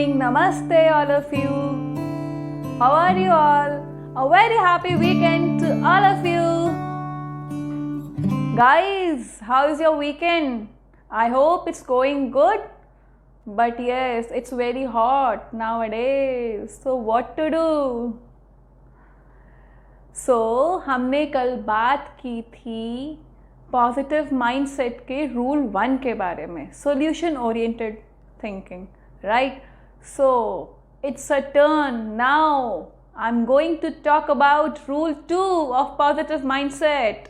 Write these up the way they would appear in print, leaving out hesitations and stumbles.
Namaste, all of you. How are you all? A very happy weekend to all of you. Guys, how is your weekend? I hope it's going good. But yes, it's very hot nowadays. So what to do? So हमने कल बात की थी positive mindset के rule 1 के बारे में, solution oriented thinking, right? So it's a turn now. I'm going to talk about rule 2 of positive mindset.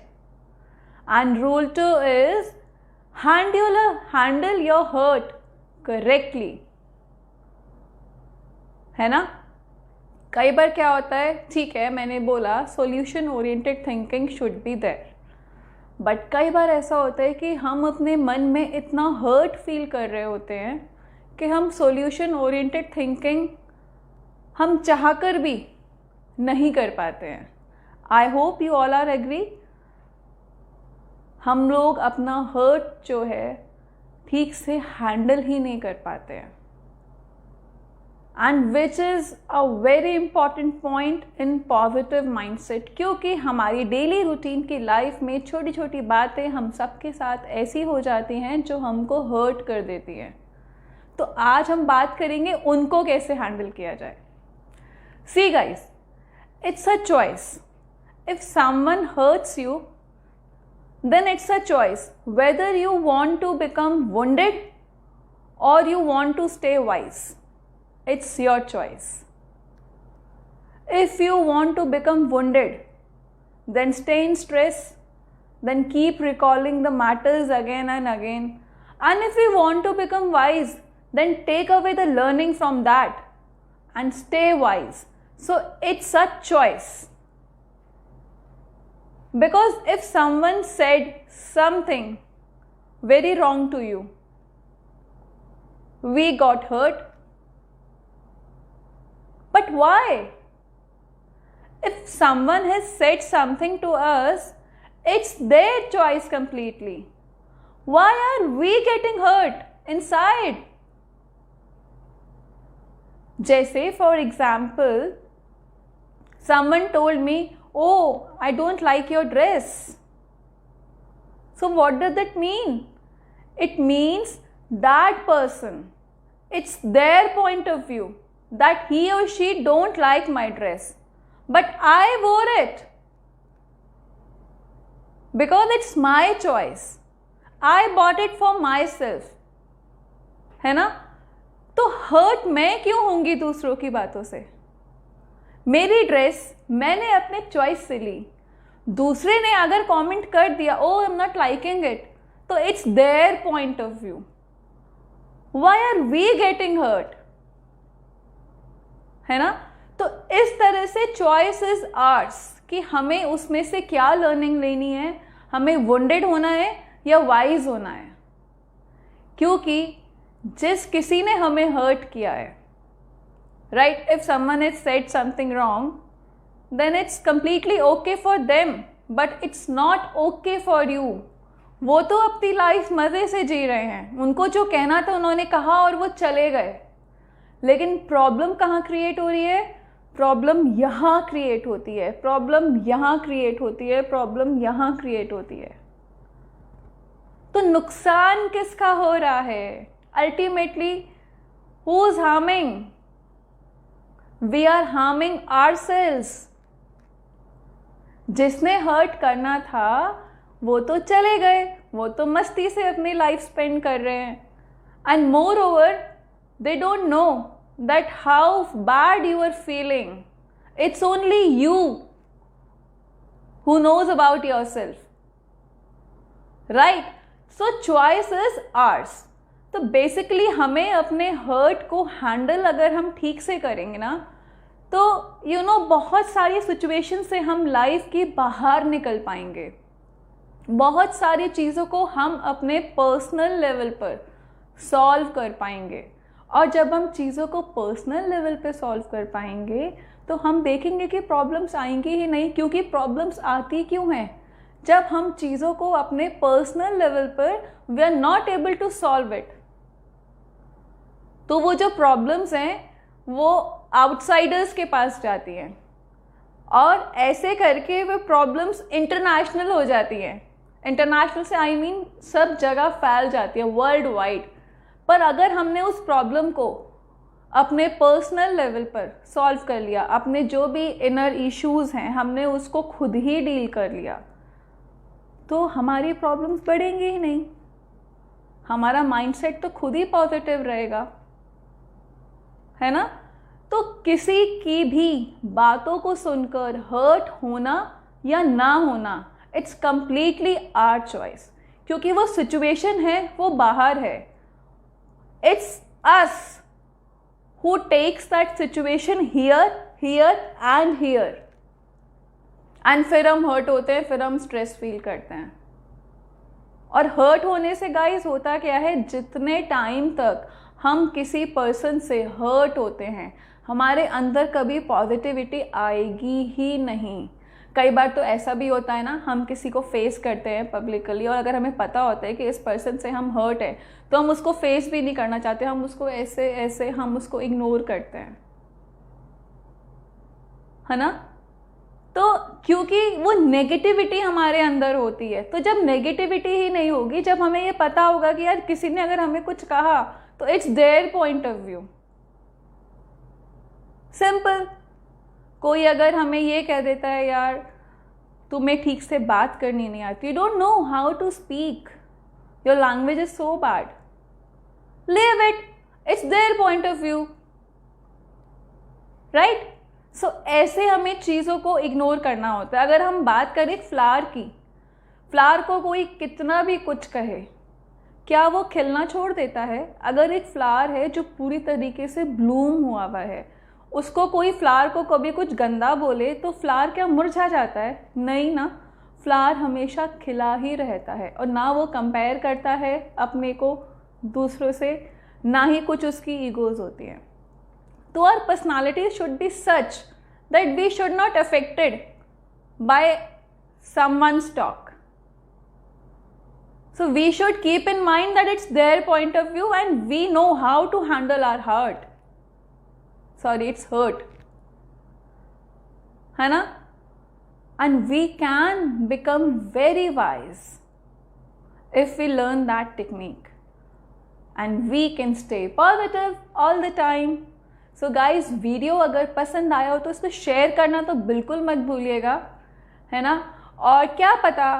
And rule 2 is handle your hurt correctly. है ना? कई बार क्या होता है, ठीक है मैंने बोला solution oriented thinking should be there, but कई बार ऐसा होता है कि हम अपने मन में इतना हर्ट फील कर रहे होते हैं कि हम सॉल्यूशन ओरिएंटेड थिंकिंग हम चाहकर भी नहीं कर पाते हैं. I hope you all are agree. हम लोग अपना हर्ट जो है ठीक से हैंडल ही नहीं कर पाते हैं, and which is a very important point in positive mindset, क्योंकि हमारी डेली रूटीन की लाइफ में छोटी छोटी बातें हम सबके साथ ऐसी हो जाती हैं जो हमको हर्ट कर देती हैं. तो आज हम बात करेंगे उनको कैसे हैंडल किया जाए. See guys, it's a choice. If someone hurts you, then it's a choice whether you want to become wounded or you want to stay wise. It's your choice. If you want to become wounded, then stay in stress, then keep recalling the matters again and again. And if you want to become wise, then take away the learning from that and stay wise. So it's a choice. Because if someone said something very wrong to you, we got hurt. But why? If someone has said something to us, it's their choice completely. Why are we getting hurt inside? जैसे for example, someone told me, oh, I don't like your dress. So what does that mean? It means that person, it's their point of view that he or she don't like my dress, but I wore it because it's my choice. I bought it for myself. है ना? तो hurt मैं क्यों होंगी दूसरों की बातों से? मेरी ड्रेस मैंने अपने चॉइस से ली, दूसरे ने अगर कमेंट कर दिया oh I am not liking it, तो it's their point of view. Why are we getting hurt? है ना? तो इस तरह से चॉइस इज आर्स कि हमें उसमें से क्या लर्निंग लेनी है, हमें वुंडेड होना है या वाइज होना है. क्योंकि जिस किसी ने हमें हर्ट किया है, right, if someone has said something wrong, then it's completely okay for them, but it's not okay for you. वो तो अपनी लाइफ मज़े से जी रहे हैं, उनको जो कहना था उन्होंने कहा और वो चले गए. लेकिन प्रॉब्लम कहाँ क्रिएट हो रही है? प्रॉब्लम यहाँ क्रिएट होती है, प्रॉब्लम यहाँ क्रिएट होती है, प्रॉब्लम यहाँ क्रिएट होती है. तो नुकसान किसका हो रहा है? Ultimately who is harming? We are harming ourselves. जिसने हर्ट करना था वो तो चले गए, वो तो मस्ती से अपनी लाइफ स्पेंड कर रहे हैं. And moreover they don't know that how bad you are feeling. It's only you who knows about yourself, right? So choice is ours. तो बेसिकली हमें अपने हर्ट को हैंडल अगर हम ठीक से करेंगे ना, तो यू नो बहुत सारी सिचुएशन से हम लाइफ की बाहर निकल पाएंगे. बहुत सारी चीज़ों को हम अपने पर्सनल लेवल पर सॉल्व कर पाएंगे. और जब हम चीज़ों को पर्सनल लेवल पे सॉल्व कर पाएंगे तो हम देखेंगे कि प्रॉब्लम्स आएंगी ही नहीं. क्योंकि प्रॉब्लम्स आती क्यों हैं? जब हम चीज़ों को अपने पर्सनल लेवल पर we are not able to solve it. तो वो जो प्रॉब्लम्स हैं वो आउटसाइडर्स के पास जाती हैं और ऐसे करके वो प्रॉब्लम्स इंटरनेशनल हो जाती हैं। इंटरनेशनल से आई मीन सब जगह फैल जाती है, वर्ल्ड वाइड। पर अगर हमने उस प्रॉब्लम को अपने पर्सनल लेवल पर सॉल्व कर लिया, अपने जो भी इनर इश्यूज हैं हमने उसको खुद ही डील कर लिया, तो हमारी प्रॉब्लम्स बढ़ेंगी ही नहीं। हमारा माइंडसेट तो खुद ही पॉजिटिव रहेगा, है ना। तो किसी की भी बातों को सुनकर हर्ट होना या ना होना, इट्स कंप्लीटली आवर चॉइस, क्योंकि वो सिचुएशन है वो बाहर है। It's us who takes that situation here, here and here, and फिर हम हर्ट होते हैं, फिर हम स्ट्रेस फील करते हैं। और हर्ट होने से गाइस होता क्या है, जितने टाइम तक हम किसी पर्सन से हर्ट होते हैं हमारे अंदर कभी पॉजिटिविटी आएगी ही नहीं। कई बार तो ऐसा भी होता है ना, हम किसी को फेस करते हैं पब्लिकली और अगर हमें पता होता है कि इस पर्सन से हम हर्ट है तो हम उसको फेस भी नहीं करना चाहते, हम उसको ऐसे हम उसको इग्नोर करते हैं, है ना। तो क्योंकि वो नेगेटिविटी हमारे अंदर होती है। तो जब नेगेटिविटी ही नहीं होगी, जब हमें ये पता होगा कि यार किसी ने अगर हमें कुछ कहा तो it's their point of view, simple. कोई अगर हमें ये कह देता है यार तुम्हें ठीक से बात करनी नहीं आती, you don't know how to speak, your language is so bad, leave it, it's their point of view, right. So ऐसे हमें चीज़ों को इग्नोर करना होता है। अगर हम बात करें फ्लावर की, फ्लावर को कोई कितना भी कुछ कहे, क्या वो खिलना छोड़ देता है? अगर एक फ्लावर है जो पूरी तरीके से ब्लूम हुआ है, उसको कोई फ्लावर को कभी कुछ गंदा बोले तो फ्लावर क्या मुरझा जाता है? नहीं ना, फ्लावर हमेशा खिला ही रहता है और ना वो कंपेयर करता है अपने को दूसरों से, ना ही कुछ उसकी ईगोज होती हैं। तो our personality should be such that we should not affected by someone's talk. So we should keep in mind that it's their point of view and we know how to handle our hurt. Sorry, it's hurt. है ना? And we can become very wise if we learn that technique. And we can stay positive all the time. So guys, video अगर पसंद आया हो तो इसको share करना तो बिल्कुल मत भूलिएगा, है ना। और क्या पता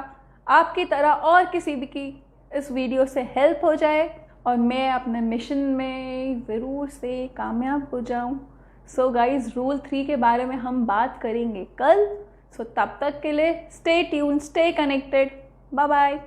आपकी तरह और किसी भी की इस वीडियो से हेल्प हो जाए और मैं अपने मिशन में ज़रूर से कामयाब हो जाऊं। सो गाइज, रूल 3 के बारे में हम बात करेंगे कल। सो तब तक के लिए stay tune, stay connected, bye bye.